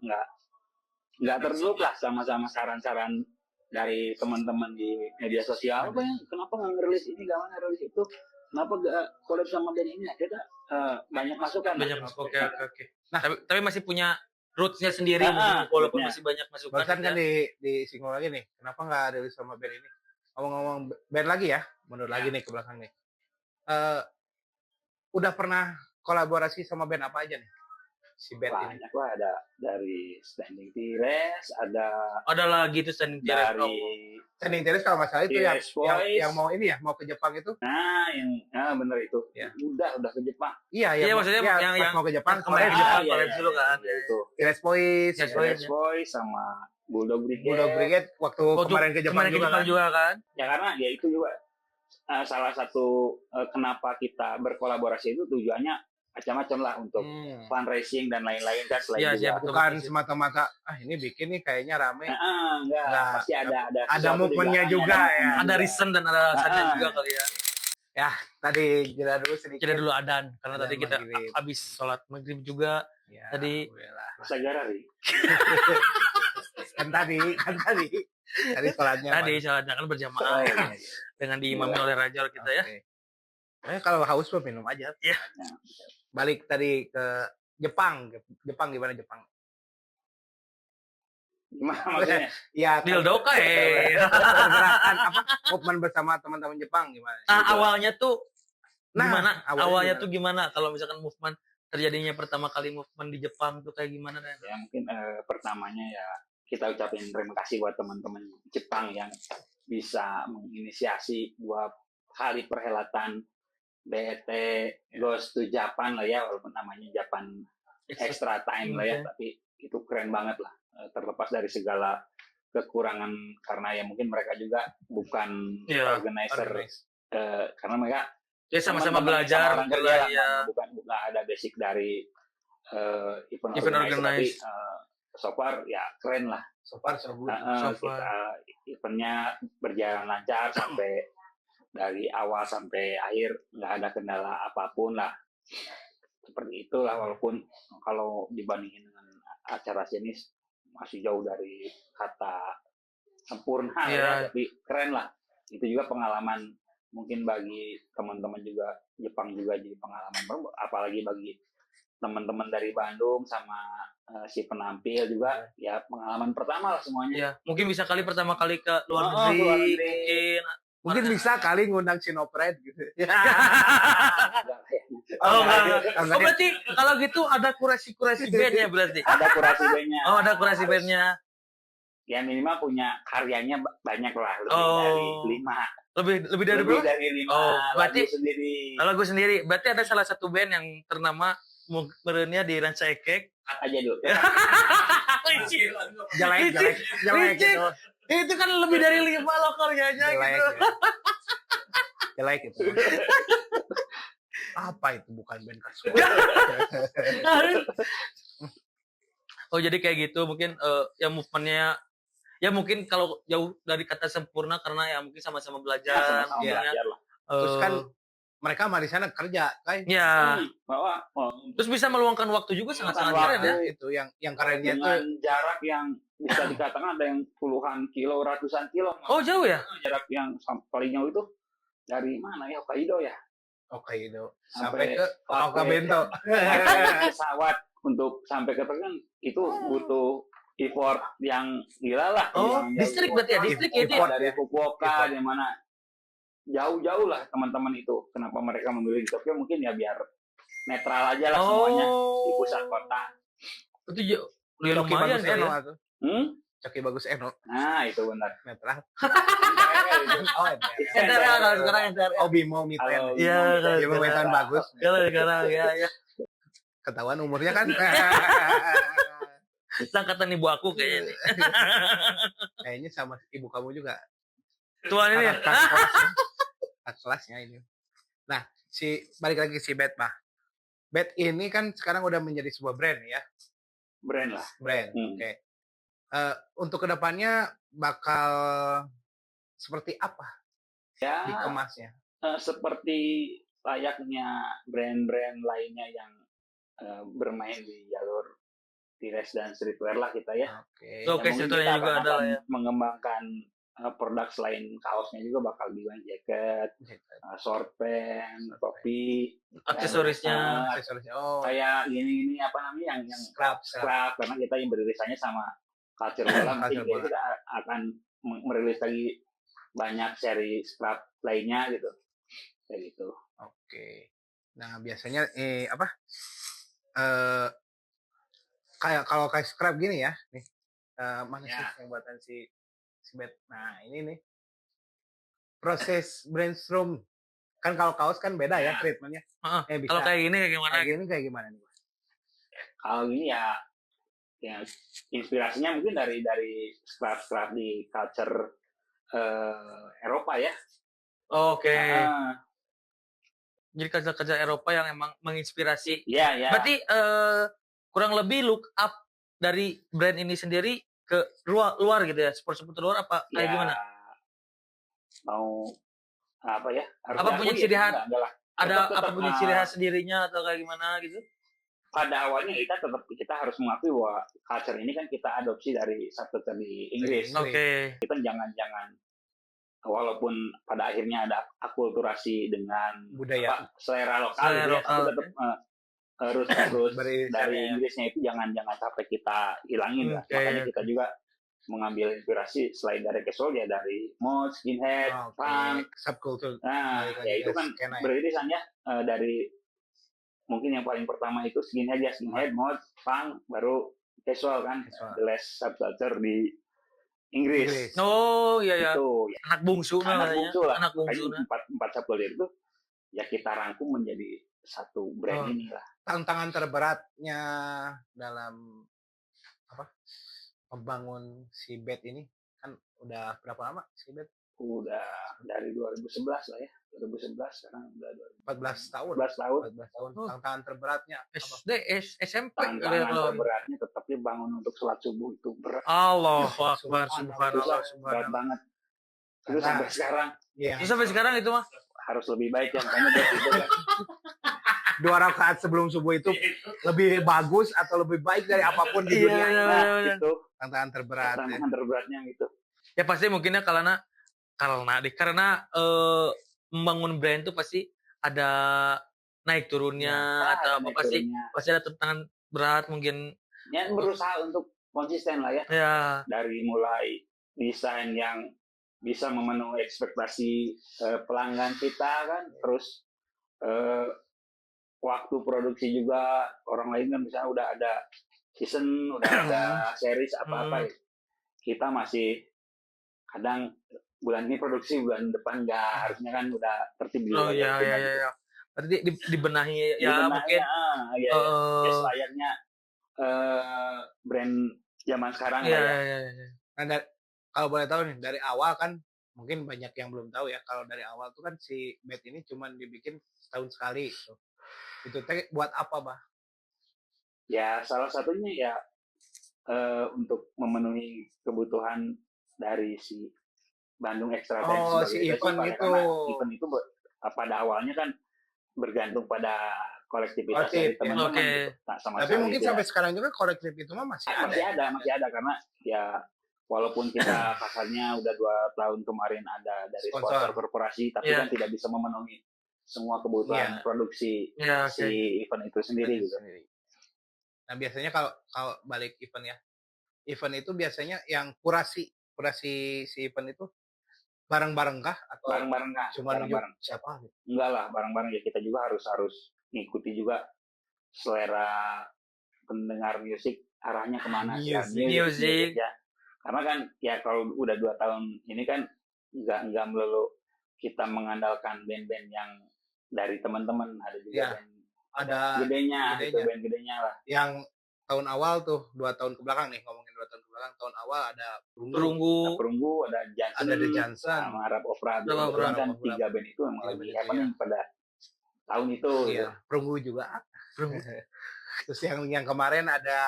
[SPEAKER 4] nggak tertutup lah sama-sama saran-saran dari teman-teman di media sosial. Apa ya? Kenapa nggak ngerilis ini, nggak ngerilis itu? Kenapa nggak collab sama band ini? Kita banyak masukan.
[SPEAKER 3] Oke. Nah, tapi masih punya roots-nya sendiri walaupun masih banyak masukan.
[SPEAKER 2] Bahkan kan disinggung lagi nih, kenapa nggak rilis sama band ini? Ngomong-ngomong band lagi ya, menurut lagi nih ke belakang nih. Udah pernah kolaborasi sama band apa aja nih? Si band ini.
[SPEAKER 4] Banyak lah, ada dari Standing Tires, ada
[SPEAKER 3] lagi tuh Standing Tires.
[SPEAKER 4] dari
[SPEAKER 2] Standing Tires kalau nggak salah itu yang mau ini ya, mau ke Jepang itu.
[SPEAKER 4] bener itu.
[SPEAKER 2] Ya.
[SPEAKER 4] Udah ke Jepang.
[SPEAKER 2] Iya,
[SPEAKER 3] maksudnya yang
[SPEAKER 2] mau ke Jepang
[SPEAKER 3] kemarin ke Jepang collab dulu kan.
[SPEAKER 4] Ya, itu.
[SPEAKER 2] Tires Boys,
[SPEAKER 4] Tires Boys sama Bulldog Brigade.
[SPEAKER 2] waktu kemarin ke Jepang
[SPEAKER 3] juga kan.
[SPEAKER 4] Ya karena ya itu juga salah satu kenapa kita berkolaborasi itu tujuannya macam-macam lah untuk fundraising dan lain-lain kan selain juga.
[SPEAKER 2] Bukan semata-mata ini bikin nih kayaknya rame.
[SPEAKER 4] Enggak, pasti ada
[SPEAKER 2] movementnya juga ya.
[SPEAKER 3] Ada reason dan ada alasannya juga kali ya.
[SPEAKER 2] Ya, tadi jeda dulu sedikit.
[SPEAKER 3] Jeda dulu adan karena
[SPEAKER 2] Adan
[SPEAKER 3] tadi kita
[SPEAKER 2] maghrib.
[SPEAKER 3] habis sholat maghrib juga.
[SPEAKER 2] Ya,
[SPEAKER 3] Tadi
[SPEAKER 4] Sagara ri.
[SPEAKER 2] kan tadi sholatnya.
[SPEAKER 3] sholatnya kan berjamaah dengan diimami oleh Rajor kita ya.
[SPEAKER 2] Kalau haus mah minum aja.
[SPEAKER 3] Iya.
[SPEAKER 2] Balik tadi ke Jepang. Jepang gimana Jepang?
[SPEAKER 4] Gimana maksudnya?
[SPEAKER 2] Ya,
[SPEAKER 3] Dildoka
[SPEAKER 2] gerakan apa? Movement bersama teman-teman Jepang gimana?
[SPEAKER 3] awalnya tuh gimana?
[SPEAKER 2] awalnya
[SPEAKER 3] Awalnya tuh gimana? Kalau misalkan movement terjadinya pertama kali movement di Jepang tuh kayak gimana?
[SPEAKER 4] Ya mungkin pertamanya ya kita ucapin terima kasih buat teman-teman Jepang yang bisa menginisiasi 2 hari perhelatan BET Goes to Japan lah ya, walaupun namanya Japan Extra Time lah ya,
[SPEAKER 3] Oke.
[SPEAKER 4] tapi itu keren banget lah. Terlepas dari segala kekurangan karena ya mungkin mereka juga bukan
[SPEAKER 3] Iya,
[SPEAKER 4] organizer, karena mereka
[SPEAKER 3] Ya sama-sama
[SPEAKER 4] teman-teman
[SPEAKER 3] belajar
[SPEAKER 4] sama orang
[SPEAKER 3] gitu
[SPEAKER 4] kerja
[SPEAKER 3] lah,
[SPEAKER 4] lah,
[SPEAKER 3] ya.
[SPEAKER 4] bukan ada basic dari event
[SPEAKER 3] Event
[SPEAKER 4] organizer, tapi
[SPEAKER 3] organize.
[SPEAKER 4] so far ya keren lah.
[SPEAKER 2] So far so good.
[SPEAKER 3] So far.
[SPEAKER 4] Kita eventnya berjalan lancar sampai dari awal sampai akhir, nggak ada kendala apapun lah. Seperti itulah, walaupun kalau dibandingin dengan acara jenis masih jauh dari kata sempurna
[SPEAKER 3] Iya.
[SPEAKER 4] ya, tapi keren lah. Itu juga pengalaman mungkin bagi teman-teman juga Jepang juga jadi pengalaman baru, apalagi bagi teman-teman dari Bandung sama si penampil juga ya pengalaman pertama lah semuanya.
[SPEAKER 3] Ya, mungkin bisa kali pertama kali ke luar
[SPEAKER 4] Oh,
[SPEAKER 3] negeri,
[SPEAKER 4] luar negeri.
[SPEAKER 2] Mungkin bisa kali ngundang Sinopred gitu.
[SPEAKER 3] Oh, enggak.
[SPEAKER 2] enggak.
[SPEAKER 3] Oh, berarti kalau gitu ada kurasi-kurasi band ya berarti.
[SPEAKER 4] Ada kurasi bandnya.
[SPEAKER 3] Oh, ada kurasi bandnya.
[SPEAKER 4] Ya minimal punya karyanya banyak lah, lebih
[SPEAKER 3] Oh.
[SPEAKER 4] dari 5.
[SPEAKER 3] Lebih dari
[SPEAKER 4] Lebih
[SPEAKER 3] berapa?
[SPEAKER 4] dari 5
[SPEAKER 3] Oh, berarti-
[SPEAKER 4] lagu sendiri.
[SPEAKER 3] Kalau gue sendiri, berarti ada salah satu band yang ternama merenya di Ranca Ekek.
[SPEAKER 4] Cut aja dulu.
[SPEAKER 2] Jelek
[SPEAKER 3] Licik.
[SPEAKER 2] gitu.
[SPEAKER 3] Itu kan lebih dari 5 loh karyanya
[SPEAKER 2] Jelek.
[SPEAKER 3] gitu.
[SPEAKER 2] Jelek itu. Apa itu, bukan band kasual.
[SPEAKER 3] Oh, jadi kayak gitu mungkin ya movementnya ya mungkin kalau jauh dari kata sempurna karena ya mungkin sama-sama
[SPEAKER 4] Ya,
[SPEAKER 3] belajar.
[SPEAKER 4] sama-sama
[SPEAKER 3] mungkin ya.
[SPEAKER 4] belajar lah.
[SPEAKER 2] Terus kan
[SPEAKER 3] Eh,
[SPEAKER 2] mereka mah di sana kerja, kan?
[SPEAKER 3] ya.
[SPEAKER 4] Bahwa
[SPEAKER 3] Terus bisa meluangkan waktu juga sangat-sangat keren ya.
[SPEAKER 2] Itu yang kerennya
[SPEAKER 4] dengan
[SPEAKER 2] tuh
[SPEAKER 4] jarak yang bisa dikatakan ada yang puluhan kilo, ratusan kilo.
[SPEAKER 3] Oh, jauh ya?
[SPEAKER 4] Jarak yang paling jauh itu dari mana ya? Hokkaido ya.
[SPEAKER 2] Hokkaido
[SPEAKER 4] Sampai-
[SPEAKER 2] sampai ke Okabento.
[SPEAKER 4] Pakai pesawat untuk sampai ke Tokyo kan itu butuh effort yang gila lah.
[SPEAKER 3] Oh,
[SPEAKER 4] Yang
[SPEAKER 3] distrik berarti ya, distrik ya itu ya?
[SPEAKER 2] Effort
[SPEAKER 4] dari
[SPEAKER 2] ya.
[SPEAKER 4] Fukuoka
[SPEAKER 2] Effort.
[SPEAKER 4] di mana jauh-jauh lah teman-teman itu. Kenapa mereka memilih di Tokyo? Mungkin ya biar netral aja lah semuanya di pusat kota.
[SPEAKER 3] Itu ya
[SPEAKER 2] Coki
[SPEAKER 3] lumayan
[SPEAKER 2] bagus
[SPEAKER 3] ya.
[SPEAKER 2] Eno tuh. Coki bagus Eno.
[SPEAKER 4] Nah itu benar.
[SPEAKER 2] Netral.
[SPEAKER 4] Oh,
[SPEAKER 2] Oh,
[SPEAKER 3] NTRA kalau sekarang NTRA.
[SPEAKER 2] oh Bimo Miten.
[SPEAKER 4] Kalau
[SPEAKER 3] Iya, kalau
[SPEAKER 2] Bimo Miten
[SPEAKER 3] sekarang.
[SPEAKER 2] bagus.
[SPEAKER 3] Kalau sekarang ya.
[SPEAKER 2] Ketahuan umurnya kan.
[SPEAKER 3] Angkatan ibu aku kayaknya nih.
[SPEAKER 2] Kayaknya sama ibu kamu juga.
[SPEAKER 3] Tuan ini.
[SPEAKER 2] Kakak kelasnya. Kakak kelasnya ini. Nah, balik lagi si Bet mah. Bet ini kan sekarang udah menjadi sebuah brand ya.
[SPEAKER 4] Brand lah.
[SPEAKER 2] Brand.
[SPEAKER 4] Hmm.
[SPEAKER 2] Oke. Untuk kedepannya bakal seperti apa
[SPEAKER 4] Ya
[SPEAKER 2] dikemasnya?
[SPEAKER 4] seperti layaknya brand-brand lainnya yang bermain di jalur T-Res dan streetwear lah kita ya.
[SPEAKER 2] Oke.
[SPEAKER 3] Oke,
[SPEAKER 4] mungkin
[SPEAKER 3] streetwear-nya
[SPEAKER 4] kita
[SPEAKER 3] juga ada lah ya.
[SPEAKER 4] mengembangkan produk selain kaosnya juga bakal dibuat jaket, short pant, topi,
[SPEAKER 3] Aksesorisnya.
[SPEAKER 2] Aksesorisnya. Oh,
[SPEAKER 4] kayak gini apa namanya yang
[SPEAKER 2] scrap.
[SPEAKER 4] scrap karena kita yang beririsannya sama culture bola mungkin
[SPEAKER 2] Culture bola.
[SPEAKER 4] kita akan merilis lagi banyak seri scrap lainnya gitu kayak gitu.
[SPEAKER 2] Oke. Nah, biasanya apa? Kayak kalau kayak scrap gini ya, nih. Mana sih
[SPEAKER 4] Ya.
[SPEAKER 2] yang buatan si Bet? Nah, ini nih. Proses brainstorm. Kan kalau kaos kan beda ya
[SPEAKER 4] Ya.
[SPEAKER 2] treatmentnya.
[SPEAKER 3] Heeh.
[SPEAKER 2] Bisa.
[SPEAKER 3] Kalau kayak gini kayak gimana?
[SPEAKER 2] Kayak gini kayak gimana nih?
[SPEAKER 4] Kalau ini ya inspirasinya mungkin dari scrap di culture Eropa ya.
[SPEAKER 3] Oke.
[SPEAKER 4] Ah,
[SPEAKER 3] Jadi kerja-kerja Eropa yang emang menginspirasi.
[SPEAKER 4] ya.
[SPEAKER 3] Berarti kurang lebih look up dari brand ini sendiri ke luar gitu ya, sport luar apa kayak
[SPEAKER 4] Ya,
[SPEAKER 3] gimana?
[SPEAKER 4] Mau apa ya? Harus
[SPEAKER 3] Apa punya
[SPEAKER 4] diakui
[SPEAKER 3] ciri
[SPEAKER 4] ya?
[SPEAKER 3] khas?
[SPEAKER 4] Enggak lah.
[SPEAKER 3] Ada
[SPEAKER 4] Tetap,
[SPEAKER 3] apa punya
[SPEAKER 4] ah,
[SPEAKER 3] ciri khas sendirinya atau kayak gimana gitu?
[SPEAKER 4] Pada awalnya kita harus mengakui bahwa culture ini kan kita adopsi dari subculture di Inggris.
[SPEAKER 3] Oke.
[SPEAKER 4] Kita jangan walaupun pada akhirnya ada akulturasi dengan
[SPEAKER 2] Budaya.
[SPEAKER 4] selera lokal,
[SPEAKER 3] Selera
[SPEAKER 4] gitu ya,
[SPEAKER 3] lokal.
[SPEAKER 4] tapi tetap harus
[SPEAKER 2] Beririsan
[SPEAKER 4] dari
[SPEAKER 2] ya.
[SPEAKER 4] Inggrisnya itu jangan sampai kita hilangin lah.
[SPEAKER 3] Oke.
[SPEAKER 4] Makanya kita juga mengambil inspirasi selain dari casual ya dari mod, skinhead,
[SPEAKER 2] Oke.
[SPEAKER 4] punk.
[SPEAKER 2] Subculture.
[SPEAKER 4] Nah,
[SPEAKER 2] Balik lagi
[SPEAKER 4] ya itu
[SPEAKER 2] ke
[SPEAKER 4] kan
[SPEAKER 2] skena ya.
[SPEAKER 4] beririsannya dari mungkin yang paling pertama itu skinhead ya, skinhead, mod, punk, baru casual kan,
[SPEAKER 2] Casual.
[SPEAKER 4] the less subculture di Inggris.
[SPEAKER 2] Inggris.
[SPEAKER 3] Oh iya ya.
[SPEAKER 4] Itu ya.
[SPEAKER 3] Anak bungsu
[SPEAKER 4] Anak
[SPEAKER 3] namanya.
[SPEAKER 4] bungsu lah.
[SPEAKER 3] Anak bungsu.
[SPEAKER 4] Kayaknya empat subculture itu ya kita rangkum menjadi satu brand
[SPEAKER 3] Oh.
[SPEAKER 4] inilah.
[SPEAKER 2] Tantangan terberatnya dalam apa membangun si bed ini kan udah berapa lama si bed?
[SPEAKER 4] Udah dari 2011 lah ya, 2011 sekarang udah
[SPEAKER 2] 14 tahun.
[SPEAKER 4] 14 tahun.
[SPEAKER 2] 14 tahun.
[SPEAKER 3] Oh.
[SPEAKER 2] Tantangan terberatnya apa?
[SPEAKER 3] SD, SMP.
[SPEAKER 4] Tantangan terberatnya tetapnya bangun untuk sholat subuh itu berat,
[SPEAKER 3] Allah Akbar,
[SPEAKER 2] Subhanallah.
[SPEAKER 3] subhanallah.
[SPEAKER 4] berat banget. Terus
[SPEAKER 2] Karena-
[SPEAKER 4] sampai sekarang
[SPEAKER 2] Iya.
[SPEAKER 3] Terus sampai sekarang itu mah
[SPEAKER 4] harus lebih baik ya, makanya dia itu kan.
[SPEAKER 2] 2 rakaat sebelum subuh itu lebih bagus atau lebih baik dari apapun di dunia ini.
[SPEAKER 4] Nah, itu
[SPEAKER 2] Tantangan terberat. Ya.
[SPEAKER 4] tantangan terberatnya gitu.
[SPEAKER 3] ya pasti mungkinnya karena membangun brand itu pasti ada naik turunnya atau apa pasti
[SPEAKER 4] turunnya.
[SPEAKER 3] pasti ada tantangan berat mungkin
[SPEAKER 4] Ya, berusaha untuk konsisten lah ya,
[SPEAKER 3] ya.
[SPEAKER 4] dari mulai desain yang bisa memenuhi ekspektasi pelanggan kita kan, terus waktu produksi juga orang lain kan misalnya udah ada season, udah ada series apa-apa ya. Kita masih kadang bulan ini produksi, bulan depan enggak, harusnya kan udah tertib
[SPEAKER 3] Oh
[SPEAKER 4] juga.
[SPEAKER 3] ya. Berarti dibenahi ya mungkin
[SPEAKER 4] ya selayaknya brand zaman sekarang lah ya.
[SPEAKER 3] ya.
[SPEAKER 2] Nah, kalau boleh tahu nih dari awal kan mungkin banyak yang belum tahu ya kalau dari awal tuh kan si bed ini cuma dibikin setahun sekali gitu. Itu teh buat apa, Bah?
[SPEAKER 4] Ya salah satunya ya untuk memenuhi kebutuhan dari si Bandung Extra Time
[SPEAKER 2] Oh,
[SPEAKER 4] sebagai
[SPEAKER 2] si event
[SPEAKER 4] festival,
[SPEAKER 2] itu.
[SPEAKER 4] karena event itu pada awalnya kan bergantung pada kolektivitas dari
[SPEAKER 2] Kolektif, ya.
[SPEAKER 4] teman-teman
[SPEAKER 3] Oke.
[SPEAKER 4] gitu. Nah, sama
[SPEAKER 2] Tapi
[SPEAKER 4] sekali
[SPEAKER 2] mungkin
[SPEAKER 4] tidak.
[SPEAKER 2] sampai sekarang juga kolektif itu mah masih ada.
[SPEAKER 4] masih ada karena ya walaupun kita kasarnya udah 2 tahun kemarin ada dari
[SPEAKER 2] Sponsor.
[SPEAKER 4] sponsor korporasi, tapi
[SPEAKER 3] Iya.
[SPEAKER 4] kan tidak bisa memenuhi semua kebutuhan
[SPEAKER 2] Iya.
[SPEAKER 4] produksi
[SPEAKER 3] Ya, oke.
[SPEAKER 4] si event itu sendiri gitu.
[SPEAKER 2] Nah, biasanya kalau balik event ya. Event itu biasanya yang kurasi si event itu bareng-bareng kah atau
[SPEAKER 4] Bareng-bareng kan?
[SPEAKER 2] cuma nunjuk
[SPEAKER 4] Bareng-bareng.
[SPEAKER 2] siapa gitu?
[SPEAKER 4] Enggak lah, bareng-bareng ya kita juga harus ngikuti juga selera pendengar musik arahnya kemana sih ya,
[SPEAKER 3] Music.
[SPEAKER 4] ya. Karena kan ya kalau udah 2 tahun ini kan nggak melulu kita mengandalkan band-band yang dari teman-teman, ada juga
[SPEAKER 2] Ya,
[SPEAKER 4] band
[SPEAKER 2] Ada
[SPEAKER 4] gedenya,
[SPEAKER 2] gedenya.
[SPEAKER 4] itu band gedenya lah.
[SPEAKER 2] yang tahun awal tuh 2 tahun ke belakang nih, ngomongin 2 tahun ke belakang. Tahun awal ada
[SPEAKER 3] Perunggu.
[SPEAKER 4] Perunggu, ada Johnson,
[SPEAKER 2] ada The Johnson.
[SPEAKER 4] sama Arab Opera.
[SPEAKER 3] Arab
[SPEAKER 4] Kebetulan
[SPEAKER 3] Opera.
[SPEAKER 4] kan 3 band itu memang
[SPEAKER 2] Tiga
[SPEAKER 4] lagi
[SPEAKER 2] band itu,
[SPEAKER 4] happening pada tahun itu.
[SPEAKER 2] Iya, Perunggu juga.
[SPEAKER 3] Perunggu.
[SPEAKER 2] Terus yang kemarin ada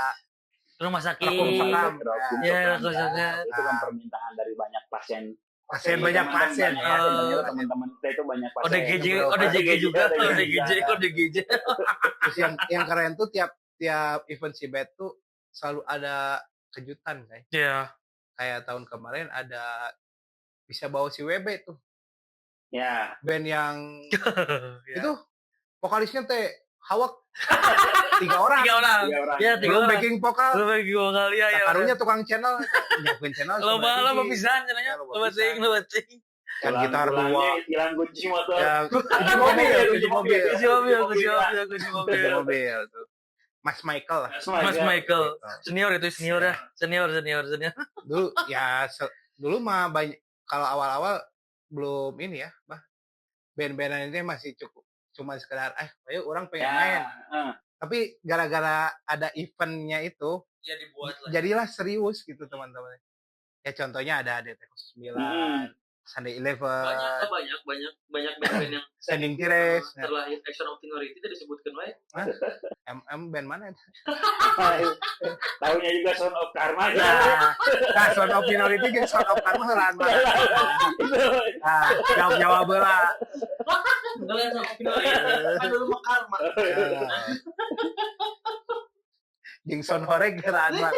[SPEAKER 3] Rumah sakit.
[SPEAKER 2] Rakum Sakam.
[SPEAKER 3] Ya, Rakum Sakam.
[SPEAKER 4] Itu kan permintaan dari banyak pasien.
[SPEAKER 2] pasien banyak pasien.
[SPEAKER 4] Ternyata teman-teman kita itu banyak pasien.
[SPEAKER 3] ODGJ juga. ODGJ.
[SPEAKER 2] Terus yang keren tuh tiap event si Bed tuh selalu ada kejutan kayak.
[SPEAKER 3] Ya.
[SPEAKER 2] Kayak tahun kemarin ada bisa bawa si WB tuh.
[SPEAKER 4] Ya,
[SPEAKER 2] Band yang
[SPEAKER 3] Ya.
[SPEAKER 2] itu vokalisnya teh Hawak 3 orang.
[SPEAKER 3] 3 orang.
[SPEAKER 4] 3 orang.
[SPEAKER 3] Ya, 3
[SPEAKER 2] Belum
[SPEAKER 3] orang.
[SPEAKER 2] backing vokal.
[SPEAKER 3] Lu bagi gua kali ya.
[SPEAKER 2] Karunya tukang channel. Nyiapin channel.
[SPEAKER 3] Loba pisan cenanya.
[SPEAKER 2] Iya, loba
[SPEAKER 3] Loba
[SPEAKER 2] pisan.
[SPEAKER 3] cing.
[SPEAKER 2] Yang gitar
[SPEAKER 4] Pulangnya
[SPEAKER 2] dua.
[SPEAKER 4] hilang kunci motor.
[SPEAKER 2] Yang kunci mobil.
[SPEAKER 3] Kunci mobil.
[SPEAKER 2] Kunci mobil tuh. Mas Michael lah.
[SPEAKER 3] Mas Michael. Senior itu senior ya. Senior.
[SPEAKER 2] Dulu ya dulu mah banyak kalau awal-awal belum ini ya, Bah. Band-bandan ini masih cukup cuma sekedar ayo orang pengen main. Tapi gara-gara ada eventnya itu
[SPEAKER 3] Ya dibuat lah.
[SPEAKER 2] jadilah serius gitu teman-teman. Ya contohnya ada DT09, Sunday Eleven,
[SPEAKER 3] Banyak band-band yang
[SPEAKER 2] Standing Tires,
[SPEAKER 3] terlahir Action of Minority itu disebutkan wae.
[SPEAKER 2] band mana?
[SPEAKER 4] Tahunya juga Son of Karma.
[SPEAKER 2] Nah, Son of Minority jeung Son of Karma heureun mah. Nah, jawab heula.
[SPEAKER 3] Kalian sama Minority. Kan dulu mah Karma.
[SPEAKER 2] Jeung Son Horeg heureun mah.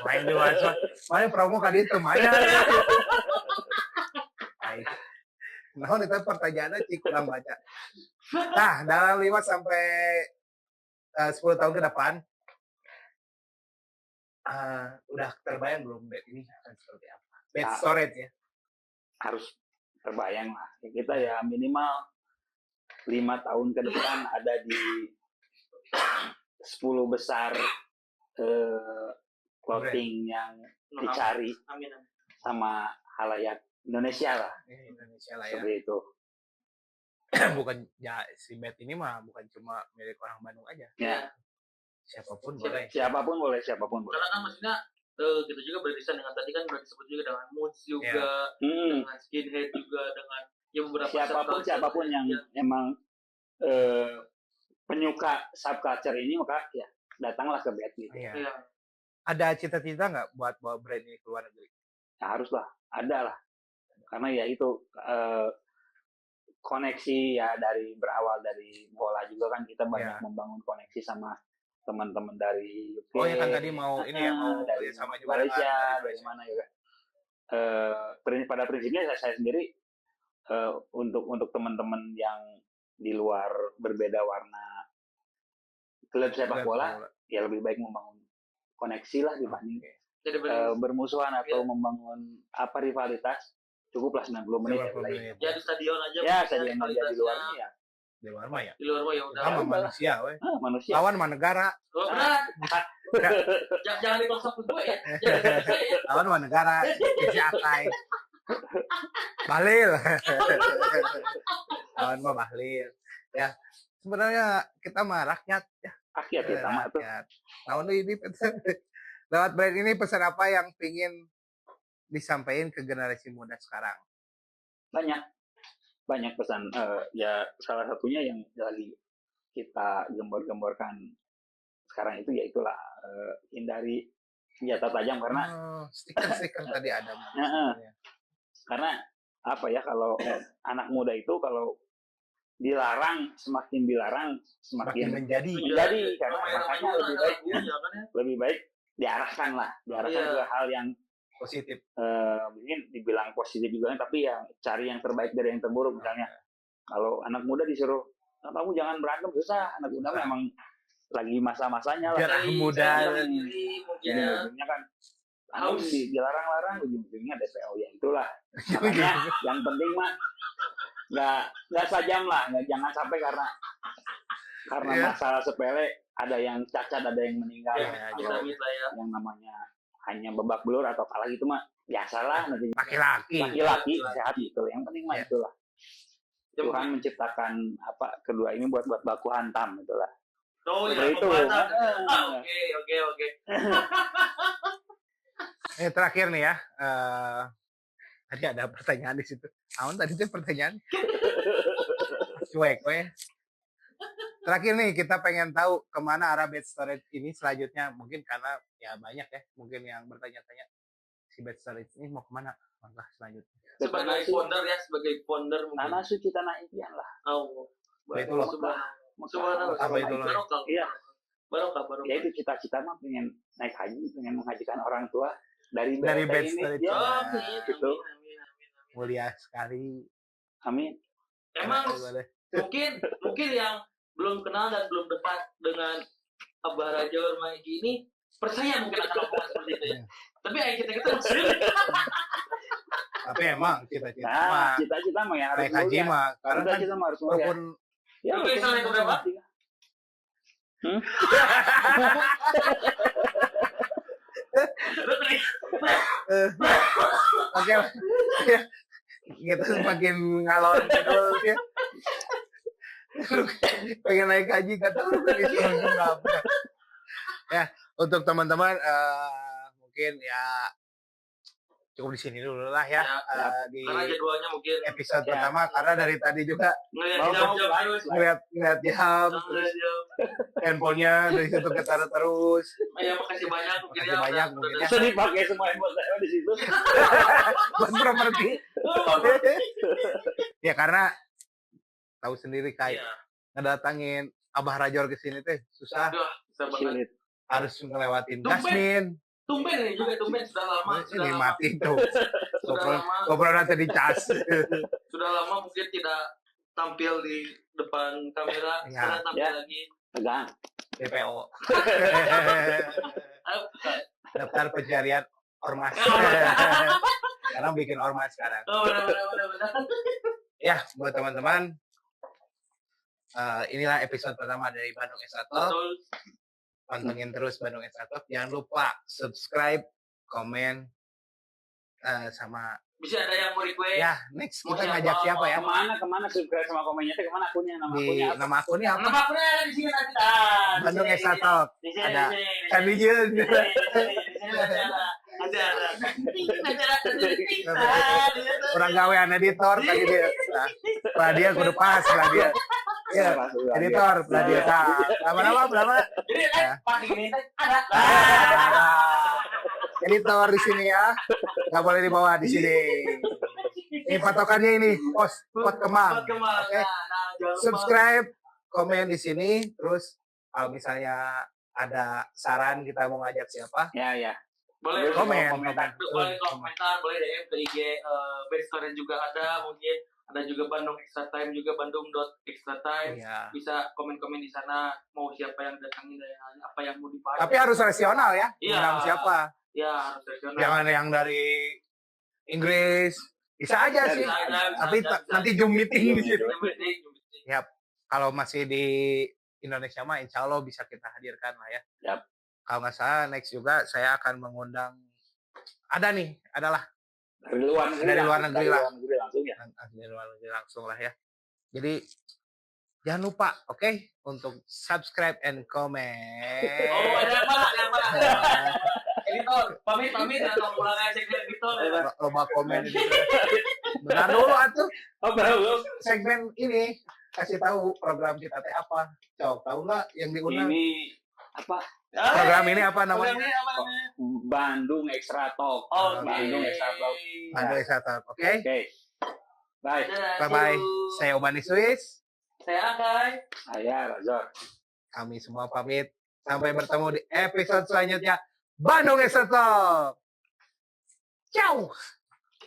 [SPEAKER 2] Main di WhatsApp. Mana promo ka ditu mah. Nah, itu pertanyaannya cik kurang baca. Nah, dalam 5 sampai 10 tahun ke depan, udah terbayang belum bed ini akan seperti apa? Bed storage ya.
[SPEAKER 4] Harus terbayang lah. Kita ya minimal 5 tahun ke depan ada di 10 besar clothing yang dicari
[SPEAKER 3] Amin.
[SPEAKER 4] sama halayak Indonesia lah.
[SPEAKER 2] Indonesia lah ya.
[SPEAKER 4] Seperti itu.
[SPEAKER 2] bukan ya si bed ini mah bukan cuma milik orang Bandung aja.
[SPEAKER 4] Ya,
[SPEAKER 2] Siapapun boleh.
[SPEAKER 4] siapapun boleh.
[SPEAKER 3] Karena kan maksudnya kita juga beririsan dengan tadi kan udah disebut juga dengan moods juga,
[SPEAKER 4] Hmm.
[SPEAKER 3] dengan skinhead juga, dengan ya beberapa
[SPEAKER 4] Siapapun yang emang penyuka subculture ini, maka ya datanglah ke bed gitu.
[SPEAKER 2] Iya.
[SPEAKER 3] Iya.
[SPEAKER 2] Ada cita-cita nggak buat bawa brand ini ke luar negeri?
[SPEAKER 4] Ya, haruslah, ada lah. Karena ya itu koneksi ya berawal dari bola juga kan, kita banyak membangun koneksi sama teman-teman dari UK.
[SPEAKER 2] Oh ya kan tadi mau ini ya mau
[SPEAKER 4] dari
[SPEAKER 2] sama juga
[SPEAKER 4] Malaysia,
[SPEAKER 2] dengan
[SPEAKER 4] dari mana juga. Pada prinsipnya saya sendiri untuk teman-teman yang di luar berbeda warna klub sepak bola, ya lebih baik membangun koneksi lah dibanding
[SPEAKER 3] Jadi
[SPEAKER 4] bermusuhan atau membangun rivalitas. Cukuplah 90 menit.
[SPEAKER 3] ya di stadion aja.
[SPEAKER 4] Ya, stadion aja, di luarnya ya.
[SPEAKER 2] Di luar mah ya.
[SPEAKER 3] Di luar mah ya udah.
[SPEAKER 2] Sama manusia, we.
[SPEAKER 4] Manusia.
[SPEAKER 2] Lawan mah negara.
[SPEAKER 3] Oh, berat. Jangan dikonsep gue ya.
[SPEAKER 2] Lawan mah negara. Isi akai. Bahlil. Lawan mah Bahlil. Ya. Sebenarnya kita mah rakyat ya.
[SPEAKER 4] Rakyat ya sama tuh.
[SPEAKER 2] Tahun ini lewat brand ini pesan apa yang pingin disampaikan ke generasi muda sekarang?
[SPEAKER 4] Banyak pesan. Ya salah satunya yang lagi kita gembor-gemborkan sekarang itu ya itulah hindari senjata tajam karena
[SPEAKER 2] stiker tadi ada.
[SPEAKER 4] Karena apa ya, kalau anak muda itu kalau dilarang, semakin dilarang semakin
[SPEAKER 2] menjadi
[SPEAKER 4] karena makanya lebih baik diarahkan ke hal yang
[SPEAKER 2] positif.
[SPEAKER 4] Mungkin dibilang positif juga, tapi ya cari yang terbaik dari yang terburuk. Misalnya kalau anak muda disuruh kamu jangan berantem, susah. Anak muda memang lagi masa-masanya lah.
[SPEAKER 2] Anak muda
[SPEAKER 4] ujungnya kan harus dilarang-larang, ujung-ujungnya DPO ya itulah. Makanya yang penting mah nggak sajam lah, jangan sampai karena masalah sepele ada yang cacat, ada yang meninggal, yang namanya hanya babak belur atau kalah gitu mah biasalah. Nanti laki-laki sehat gitu, yang penting mah itulah. Tuhan menciptakan kedua ini buat baku hantam itulah.
[SPEAKER 3] Oh ya, itu. Oke.
[SPEAKER 2] Terakhir nih ya, tadi ada pertanyaan di situ. Aun tadi itu pertanyaan. Cuek, we. Terakhir nih, kita pengen tahu kemana arah Bed Storage ini selanjutnya. Mungkin karena ya banyak ya, mungkin yang bertanya-tanya si Bed Storage ini mau kemana langkah selanjutnya.
[SPEAKER 3] Sebagai founder mungkin.
[SPEAKER 4] Tanah suci tanah impian lah.
[SPEAKER 3] Oh,
[SPEAKER 2] itu loh.
[SPEAKER 3] Subhanallah.
[SPEAKER 2] Apa itu loh?
[SPEAKER 4] Iya.
[SPEAKER 3] Barokah.
[SPEAKER 4] Ya itu cita-cita mah pengen naik haji, pengen menghajikan orang tua dari
[SPEAKER 2] Bed
[SPEAKER 4] ini.
[SPEAKER 2] Storage.
[SPEAKER 3] Ya,
[SPEAKER 4] gitu.
[SPEAKER 2] Mulia sekali.
[SPEAKER 4] Amin.
[SPEAKER 3] Emang mungkin yang belum kenal dan belum dekat dengan Abah Raja Ormaiji ini percaya mungkin akan omongan seperti itu ya. Tapi kita maksudnya.
[SPEAKER 2] Tapi emang cita-cita
[SPEAKER 4] mah ya harus
[SPEAKER 2] naik haji mah karena kan
[SPEAKER 4] kita harus mulia.
[SPEAKER 3] Ya, oke, sampai ke berapa?
[SPEAKER 2] Oke. Kita semakin ngalor ngidul ya. Pengen naik haji kata ya, untuk teman-teman mungkin ya cukup di sini dulu lah ya, di
[SPEAKER 3] karena jadwalnya mungkin
[SPEAKER 2] episode pertama karena dari tadi juga ngeliat jam terus handphonenya dari situ ketaruh terus.
[SPEAKER 3] Ya makasih banyak mungkin ya.
[SPEAKER 2] Banyak mungkin ya.
[SPEAKER 4] Bisa dipakai semua handphone saya di situ.
[SPEAKER 2] Buat properti. Ya karena tahu sendiri kayak ngedatangin Abah Rajor ke sini teh susah.
[SPEAKER 4] Sulit.
[SPEAKER 2] Harus ngelewatin Gasmin.
[SPEAKER 3] Tumben sudah lama.
[SPEAKER 2] Ini mati tuh.
[SPEAKER 3] Sudah lama.
[SPEAKER 2] Ngobrol nanti dicas.
[SPEAKER 3] Sudah lama mungkin tidak tampil di depan kamera. Sekarang tampil lagi.
[SPEAKER 4] Tegang.
[SPEAKER 2] DPO. Daftar pencarian ormas. Sekarang bikin ormas sekarang.
[SPEAKER 3] Oh, benar.
[SPEAKER 2] Ya, buat teman-teman, inilah episode pertama dari Bandung S1. Pantengin terus Bandung S1. Jangan lupa subscribe, komen, sama
[SPEAKER 3] Bisa ada yang mau request.
[SPEAKER 2] ya next
[SPEAKER 3] Mau
[SPEAKER 2] kita
[SPEAKER 3] siapa?
[SPEAKER 2] ngajak siapa ya?
[SPEAKER 4] Kemana subscribe sama komennya teh kemana akunnya nama
[SPEAKER 2] Di
[SPEAKER 4] akunnya apa?
[SPEAKER 2] nama akunnya apa?
[SPEAKER 3] Nama akunnya ada di sini nanti. Di
[SPEAKER 2] Bandung
[SPEAKER 3] sini,
[SPEAKER 2] Extra Talk.
[SPEAKER 3] di sini,
[SPEAKER 2] Ada
[SPEAKER 3] di sini, di
[SPEAKER 2] Candi
[SPEAKER 3] sini.
[SPEAKER 2] Jun.
[SPEAKER 3] Di sini ada.
[SPEAKER 2] Orang gawean editor tadi dia. Lah dia kudu pas lah dia. Ya, editor lah dia. Nama-nama berapa?
[SPEAKER 3] Jadi pas ini teh ada.
[SPEAKER 2] Editor di sini ya. Nggak boleh dibawa di sini. Ini patokannya ini, pot kemang. Oke. Subscribe, komen di sini, terus kalau misalnya ada saran kita mau ngajak siapa,
[SPEAKER 4] Ya.
[SPEAKER 3] Boleh
[SPEAKER 2] komen.
[SPEAKER 3] boleh komentar, boleh DM ke IG Backstory juga ada, mungkin ada juga Bandung Extra Time juga bandung.extratime.
[SPEAKER 2] Iya.
[SPEAKER 3] Bisa komen-komen di sana mau siapa yang datangin dan apa yang mau dibahas.
[SPEAKER 2] Tapi harus rasional ya.
[SPEAKER 3] Iya.
[SPEAKER 2] Undang siapa?
[SPEAKER 3] Ya harus rasional.
[SPEAKER 2] Jangan yang dari Inggris. Bisa aja sih. Tapi nanti Zoom meeting di situ. Ya, kalau masih di Indonesia mah insya Allah bisa kita hadirkan lah ya.
[SPEAKER 4] Yap.
[SPEAKER 2] Kalau nggak salah next juga saya akan mengundang adalah
[SPEAKER 4] Dari luar negeri.
[SPEAKER 2] Dari luar negeri lah.
[SPEAKER 4] Langsung ya.
[SPEAKER 2] dari luar negeri langsung lah ya. Jadi jangan lupa, oke, untuk subscribe and comment.
[SPEAKER 3] Oh, ada apa? Editor, pamit atau pulang aja ke editor.
[SPEAKER 2] Loba komen itu. Benar dulu atuh.
[SPEAKER 4] Oh, belum.
[SPEAKER 2] Segmen ini kasih tahu program kita teh apa. Cok, tahu nggak yang diundang?
[SPEAKER 4] Ini apa?
[SPEAKER 2] Program ini apa namanya?
[SPEAKER 4] Bandung Extra Talk.
[SPEAKER 3] Oh,
[SPEAKER 4] Bandung Extra Talk.
[SPEAKER 2] Bandung Extra Talk, oke?
[SPEAKER 4] Oke. Bye.
[SPEAKER 2] Bye-bye. Saya Obani Swiss.
[SPEAKER 3] Saya Akai.
[SPEAKER 4] Saya Razor.
[SPEAKER 2] Kami semua pamit. Sampai bertemu di episode selanjutnya. Bandung Extra Talk. Ciao.